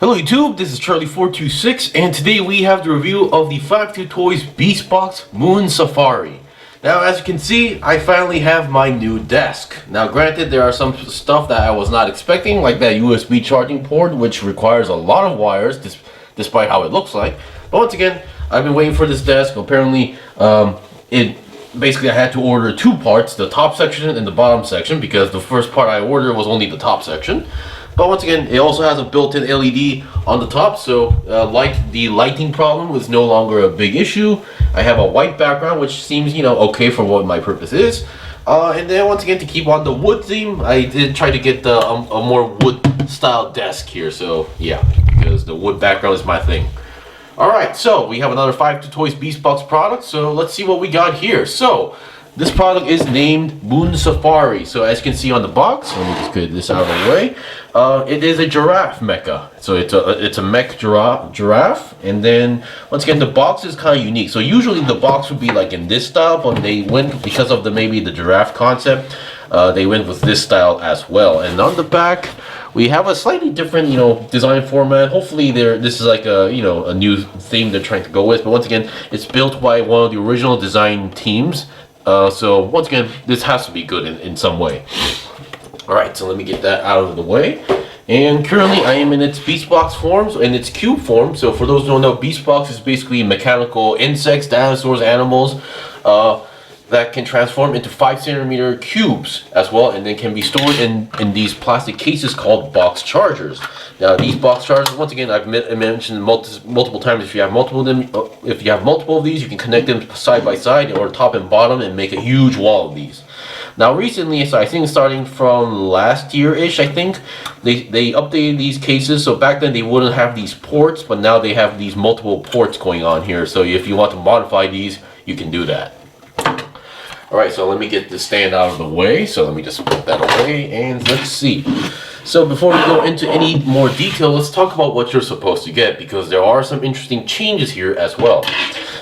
Hello YouTube, this is Charlie426 and today we have the review of the 52Toys Beastbox Moonsafari. Now as you can see, I finally have my new desk. Now granted, there are some stuff that I was not expecting, like that USB charging port, which requires a lot of wires despite how it looks like. But once again, I've been waiting for this desk. Apparently basically I had to order two parts, the top section and the bottom section, because the first part I ordered was only the top section. But once again, it also has a built-in LED on the top, so the lighting problem was no longer a big issue. I have a white background, which seems, okay for what my purpose is. And then once again, to keep on the wood theme, I did try to get a more wood-style desk here. So yeah, because the wood background is my thing. Alright, so we have another 52Toys Beastbox product, so let's see what we got here. So, this product is named Moonsafari. So as you can see on the box, let me just get this out of the way. It is a giraffe mecha. So it's a mech giraffe. And then once again, the box is kind of unique. So usually the box would be like in this style, but they went, because of maybe the giraffe concept, they went with this style as well. And on the back, we have a slightly different, design format. Hopefully this is like a, a new theme they're trying to go with. But once again, it's built by one of the original design teams. So once again, this has to be good in some way. Alright, so let me get that out of the way. And currently I am in its Beastbox form, so in its cube form. So for those who don't know, Beastbox is basically mechanical insects, dinosaurs, animals that can transform into 5cm cubes as well, and then can be stored in these plastic cases called box chargers. Now these box chargers, once again, I've mentioned multiple times, if you have multiple of these, you can connect them side by side or top and bottom and make a huge wall of these. Now recently, so I think starting from last year-ish, I think, they updated these cases. So back then they wouldn't have these ports, but now they have these multiple ports going on here. So if you want to modify these, you can do that. Alright, so let me get this stand out of the way. So let me just put that away and let's see. So before we go into any more detail, let's talk about what you're supposed to get, because there are some interesting changes here as well.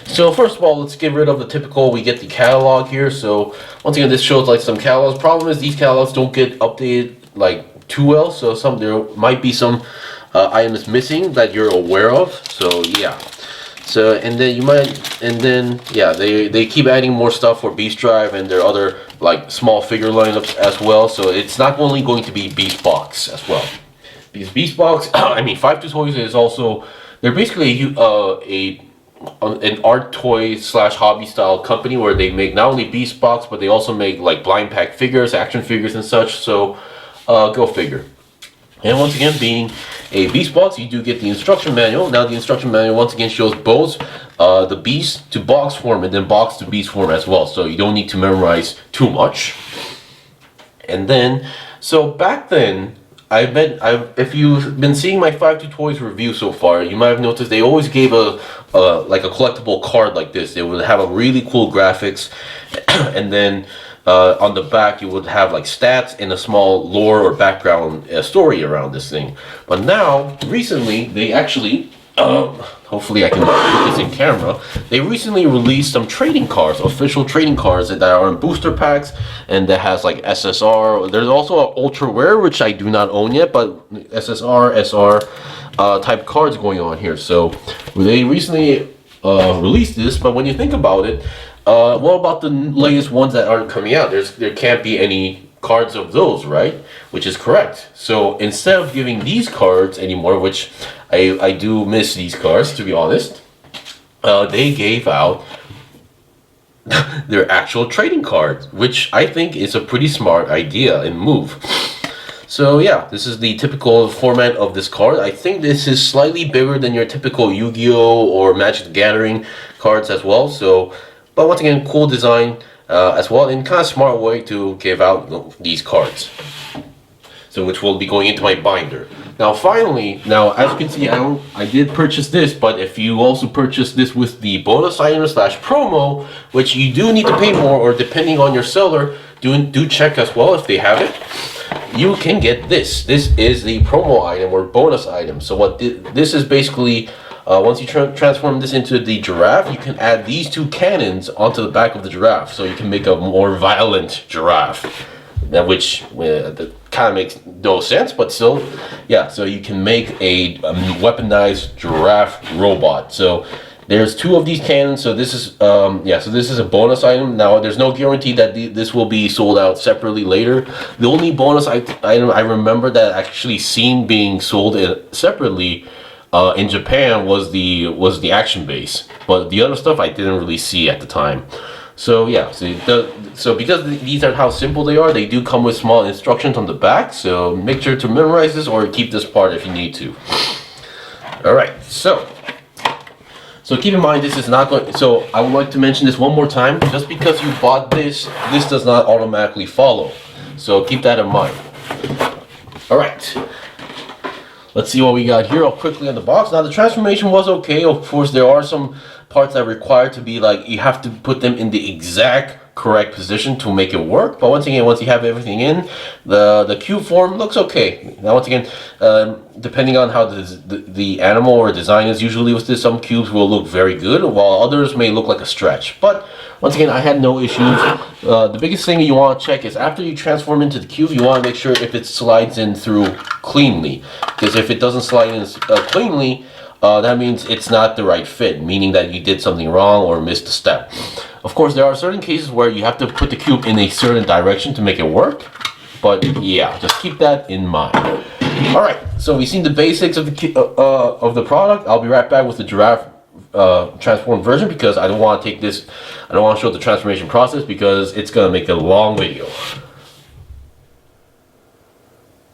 So first of all, let's get rid of the typical, we get the catalog here. So once again, this shows like some catalogs. Problem is these catalogs don't get updated like too well. So there might be some items missing that you're aware of. So yeah. So and then they keep adding more stuff for Beast Drive and their other like small figure lineups as well. So it's not only going to be Beastbox as well, because Beastbox, I mean 52Toys is also, they're basically an art toy / hobby style company where they make not only Beastbox, but they also make like blind pack figures, action figures and such. So go figure. And once again, being a Beastbox, you do get the instruction manual. Now the instruction manual once again shows both the beast to box form and then box to beast form as well. So you don't need to memorize too much. And then, so back then, if you've been seeing my 52Toys review so far, you might have noticed they always gave like a collectible card like this. They would have a really cool graphics, and then on the back you would have like stats and a small lore or background story around this thing. But now, recently, they actually, hopefully I can put this in camera, they recently released some trading cards, official trading cards that are in booster packs, and that has like SSR. There's also an ultra rare, which I do not own yet, but SSR, SR type cards going on here. So they recently released this, but when you think about it, what about the latest ones that aren't coming out? There can't be any cards of those, right? Which is correct. So instead of giving these cards anymore, which I do miss these cards, to be honest, they gave out their actual trading cards, which I think is a pretty smart idea and move. So yeah, this is the typical format of this card. I think this is slightly bigger than your typical Yu-Gi-Oh or Magic the Gathering cards as well. So, but once again, cool design as well, and kind of smart way to give out these cards. So which will be going into my binder. Now finally, as you can see, I did purchase this, but if you also purchase this with the bonus item / promo, which you do need to pay more, or depending on your seller, do check as well if they have it, you can get this. This is the promo item or bonus item. So what this is basically, once you transform this into the giraffe, you can add these two cannons onto the back of the giraffe, so you can make a more violent giraffe. which that kind of makes no sense, but still, yeah. So you can make a weaponized giraffe robot. So there's 2 of these cannons. So this is yeah. So this is a bonus item. Now there's no guarantee that this will be sold out separately later. The only bonus item I remember that actually seen being sold separately in Japan was the action base, but the other stuff I didn't really see at the time. So yeah, so because these are how simple they are, they do come with small instructions on the back. So make sure to memorize this or keep this part if you need to. All right, so keep in mind this is not going. So I would like to mention this one more time. Just because you bought this does not automatically follow. So keep that in mind. All right. Let's see what we got here quickly on the box. Now the transformation was okay. Of course, there are some parts that require to be like, you have to put them in the exact correct position to make it work. But once again, once you have everything in, the cube form looks okay. Now once again, depending on how the animal or design is, usually with this, some cubes will look very good, while others may look like a stretch. But once again, I had no issues. The biggest thing you want to check is after you transform into the cube, you want to make sure if it slides in through cleanly. Because if it doesn't slide in cleanly, that means it's not the right fit, meaning that you did something wrong or missed a step. Of course, there are certain cases where you have to put the cube in a certain direction to make it work. But yeah, just keep that in mind. All right, so we've seen the basics of the product. I'll be right back with the giraffe transformed version, because I don't want to take this. I don't want to show the transformation process because it's gonna make a long video.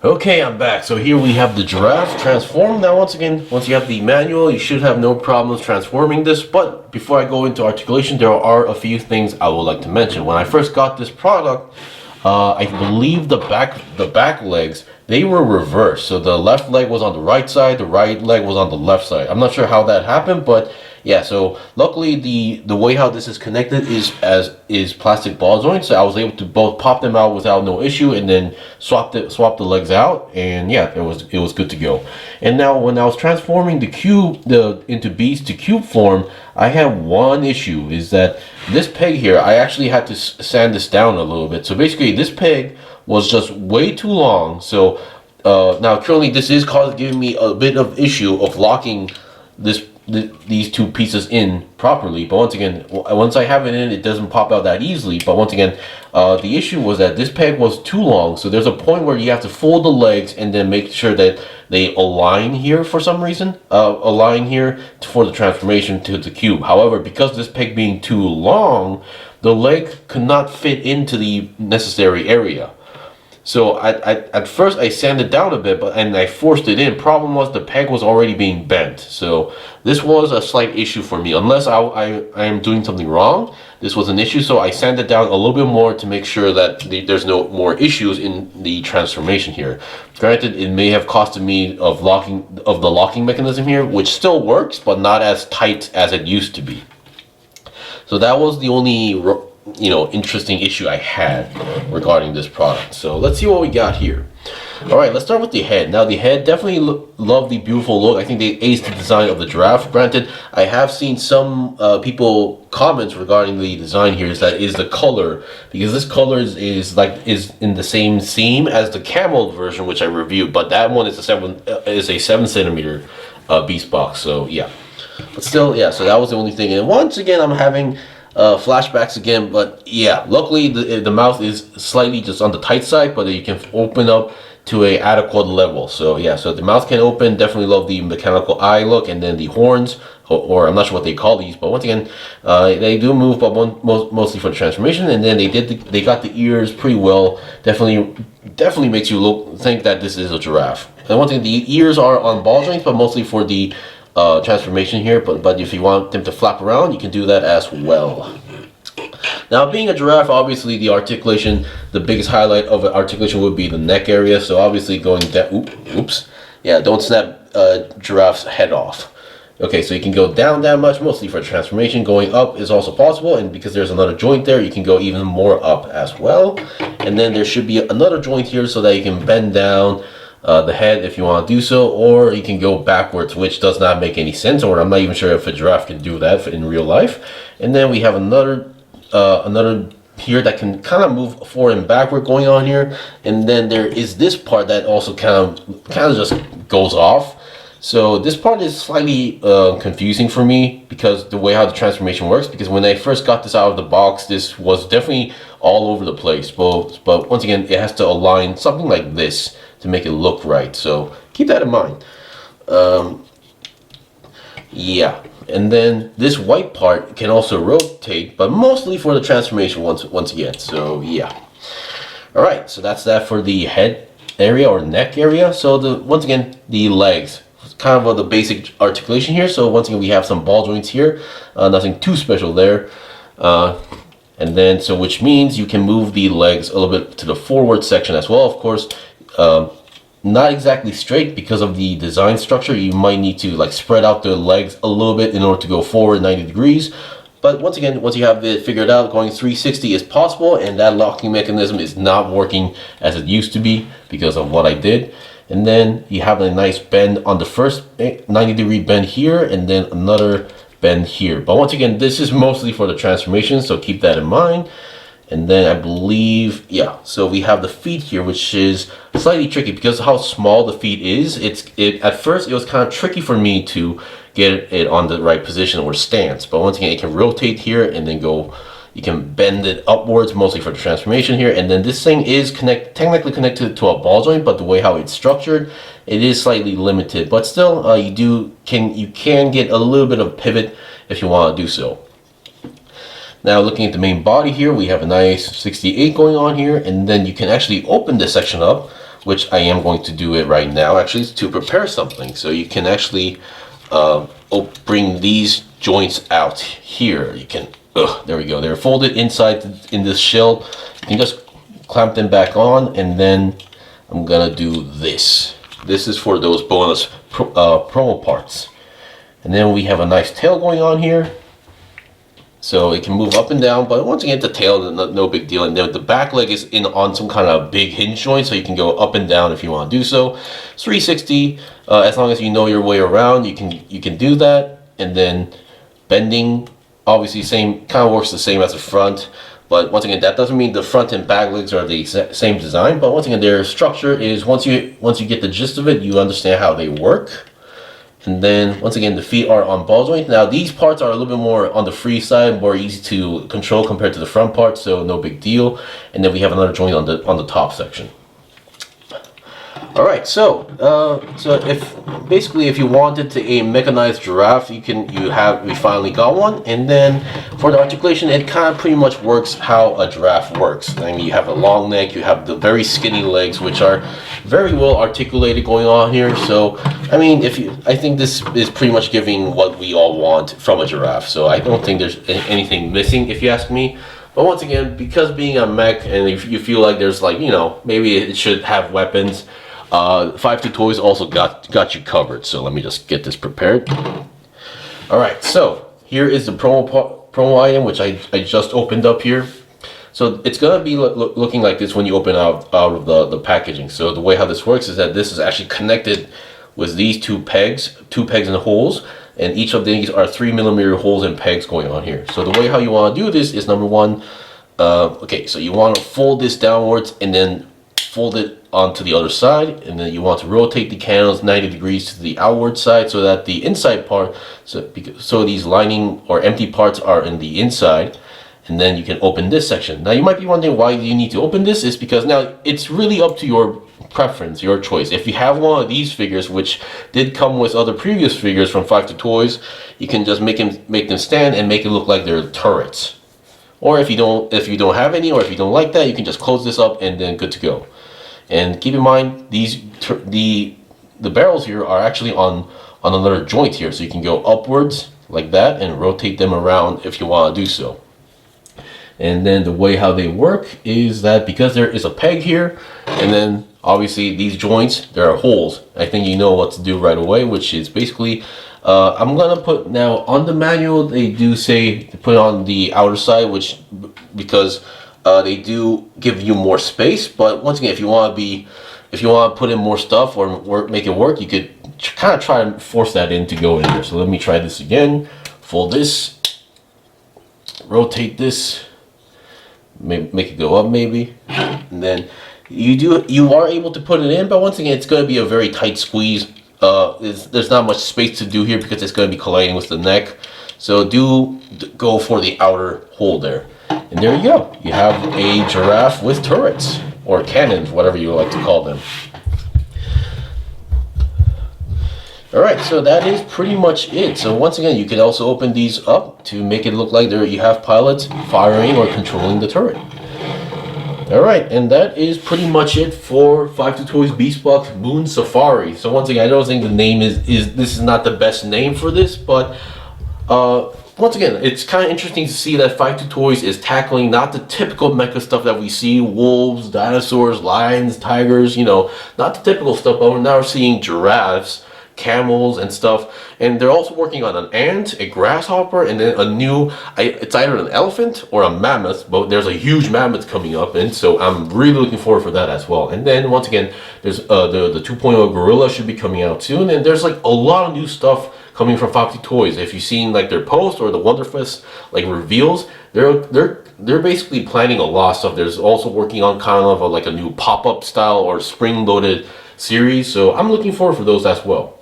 Okay, I'm back. So here we have the giraffe transformed. Now once again, once you have the manual, you should have no problems transforming this. But before I go into articulation, there are a few things I would like to mention. When I first got this product, I believe the back legs, they were reversed. So the left leg was on the right side, the right leg was on the left side. I'm not sure how that happened, but yeah, so luckily the way how this is connected is plastic ball joints, so I was able to both pop them out without no issue, and then swap the legs out, and yeah, it was good to go. And now when I was transforming the cube into beast to cube form, I had one issue, is that this peg here, I actually had to sand this down a little bit. So basically this peg was just way too long. So now currently this is giving me a bit of issue of locking these 2 pieces in properly. But once again, once I have it in, it doesn't pop out that easily. But once again, the issue was that this peg was too long. So there's a point where you have to fold the legs and then make sure that they align here for some reason, align here for the transformation to the cube. However, because this peg being too long, the leg could not fit into the necessary area. So at first I sanded down a bit, and I forced it in. Problem was the peg was already being bent. So this was a slight issue for me. Unless I am doing something wrong, this was an issue. So I sanded down a little bit more to make sure that there's no more issues in the transformation here. Granted, it may have costed me of the locking mechanism here, which still works, but not as tight as it used to be. So that was the only interesting issue I had regarding this product. So let's see what we got here. All right, let's start with the head. Now the head, definitely love the beautiful look. I think they aced the design of the giraffe. Granted, I have seen some people comments regarding the design here, is the color, because this color is in the same theme as the camel version, which I reviewed, but that one is a 7cm beast box. So yeah, but still, yeah, so that was the only thing. And once again, I'm having flashbacks again, but yeah, luckily the mouth is slightly just on the tight side, but you can open up to a adequate level. So yeah, so the mouth can open. Definitely love the mechanical eye look, and then the horns, or I'm not sure what they call these, but once again, they do move, but mostly for the transformation. And then they got the ears pretty well. Definitely makes you think that this is a giraffe. And one thing, the ears are on ball joints, but mostly for the transformation here, but if you want them to flap around, you can do that as well. Now, being a giraffe, obviously the articulation, the biggest highlight of articulation would be the neck area. So obviously going down, oops, yeah, don't snap giraffe's head off. Okay, so you can go down that much, mostly for transformation. Going up is also possible, and because there's another joint there, you can go even more up as well. And then there should be another joint here so that you can bend down the head if you want to do so, or you can go backwards, which does not make any sense, or I'm not even sure if a giraffe can do that in real life. And then we have another here that can kind of move forward and backward going on here, and then there is this part that also kind of just goes off. So this part is slightly confusing for me because the way how the transformation works, because when I first got this out of the box, this was definitely all over the place, but once again it has to align something like this to make it look right, so keep that in mind. Yeah, and then this white part can also rotate, but mostly for the transformation once again. So yeah. All right, so that's that for the head area or neck area. So once again, the legs, kind of the basic articulation here. So once again, we have some ball joints here, nothing too special there. And then, so which means you can move the legs a little bit to the forward section as well. Of course, not exactly straight because of the design structure. You might need to like spread out the legs a little bit in order to go forward 90 degrees. But once again, once you have it figured out, going 360 is possible, and that locking mechanism is not working as it used to be because of what I did. And then you have a nice bend on the first 90-degree bend here, and then another bend here. But once again, this is mostly for the transformation, so keep that in mind. And then I believe, yeah, so we have the feet here, which is slightly tricky because of how small the feet is. At first it was kind of tricky for me to get it on the right position or stance. But once again, it can rotate here and then go, you can bend it upwards, mostly for the transformation here. And then this thing is technically connected to a ball joint, but the way how it's structured, it is slightly limited. But still, you can get a little bit of pivot if you want to do so. Now looking at the main body here, we have a nice 68 going on here, and then you can actually open this section up, which I am going to do it right now actually to prepare something. So you can actually bring these joints out here. You can, there we go, they're folded inside in this shell. You can just clamp them back on, and then I'm gonna do this. This is for those bonus promo parts. And then we have a nice tail going on here. So it can move up and down, but once again, the tail, no big deal. And then the back leg is on some kind of big hinge joint, so you can go up and down if you want to do so. It's 360. As long as you know your way around, you can do that. And then bending, obviously, kind of works the same as the front. But once again, that doesn't mean the front and back legs are the same design. But once again, their structure is once you get the gist of it, you understand how they work. And then once again, the feet are on ball joint. Now these parts are a little bit more on the free side, more easy to control compared to the front part, so no big deal. And then we have another joint on the top section. All right, so if you wanted a mechanized giraffe, we finally got one. And then for the articulation, it kind of pretty much works how a giraffe works. I mean, you have a long neck, you have the very skinny legs, which are very well articulated going on here. So I mean, I think this is pretty much giving what we all want from a giraffe. So I don't think there's anything missing, if you ask me. But once again, because being a mech, and if you feel like there's like, maybe it should have weapons, 52Toys also got you covered. So let me just get this prepared. All right, so here is the promo item, which I just opened up here. So it's gonna be looking like this when you open out of the packaging. So the way how this works is that this is actually connected with these two pegs and holes, and each of these are 3mm holes and pegs going on here. So the way how you want to do this is, number one, okay, so you want to fold this downwards and then fold it onto the other side, and then you want to rotate the candles 90 degrees to the outward side so that the inside part, so these lining or empty parts are in the inside. And then you can open this section. Now you might be wondering why you need to open this. Is because now it's really up to your preference, your choice. If you have one of these figures, which did come with other previous figures from 52Toys, you can just make them stand and make it look like they're turrets. Or if you don't have any, or if you don't like that, you can just close this up and then good to go. And keep in mind, the barrels here are actually on another joint here, so you can go upwards like that and rotate them around if you want to do so. And then the way how they work is that because there is a peg here, and then obviously these joints, there are holes. I think you know what to do right away, which is basically, I'm gonna put now on the manual, they do say to put it on the outer side, because they do give you more space. But once again, if you want to put in more stuff or make it work, you could kind of try and force that in to go in there. So let me try this again. Fold this, rotate this. make it go up maybe, and then you are able to put it in, but once again it's going to be a very tight squeeze. There's not much space to do here because it's going to be colliding with the neck, so do go for the outer hole there. And there you go, you have a giraffe with turrets or cannons, whatever you like to call them. Alright, so that is pretty much it. So once again, you can also open these up to make it look like you have pilots firing or controlling the turret. Alright, and that is pretty much it for 52Toys Beastbox Moonsafari. So once again, I don't think the name this is not the best name for this, but once again, it's kind of interesting to see that 52Toys is tackling not the typical mecha stuff that we see, wolves, dinosaurs, lions, tigers, you know, not the typical stuff, but we're now seeing giraffes, camels and stuff, and they're also working on an ant, a grasshopper, and then a new, it's either an elephant or a mammoth, but there's a huge mammoth coming up, and so I'm really looking forward for that as well. And then once again, there's the 2.0 gorilla should be coming out soon, and there's like a lot of new stuff coming from 52Toys. If you've seen like their post or the Wonderfest like reveals, they're basically planning a lot of stuff. There's also working on kind of like a new pop-up style or spring-loaded series, so I'm looking forward for those as well.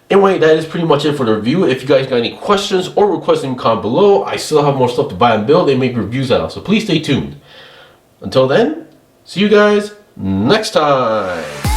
Anyway, that is pretty much it for the review. If you guys got any questions or requests, in the comment below. I still have more stuff to buy and build and make reviews out, so please stay tuned. Until then, see you guys next time.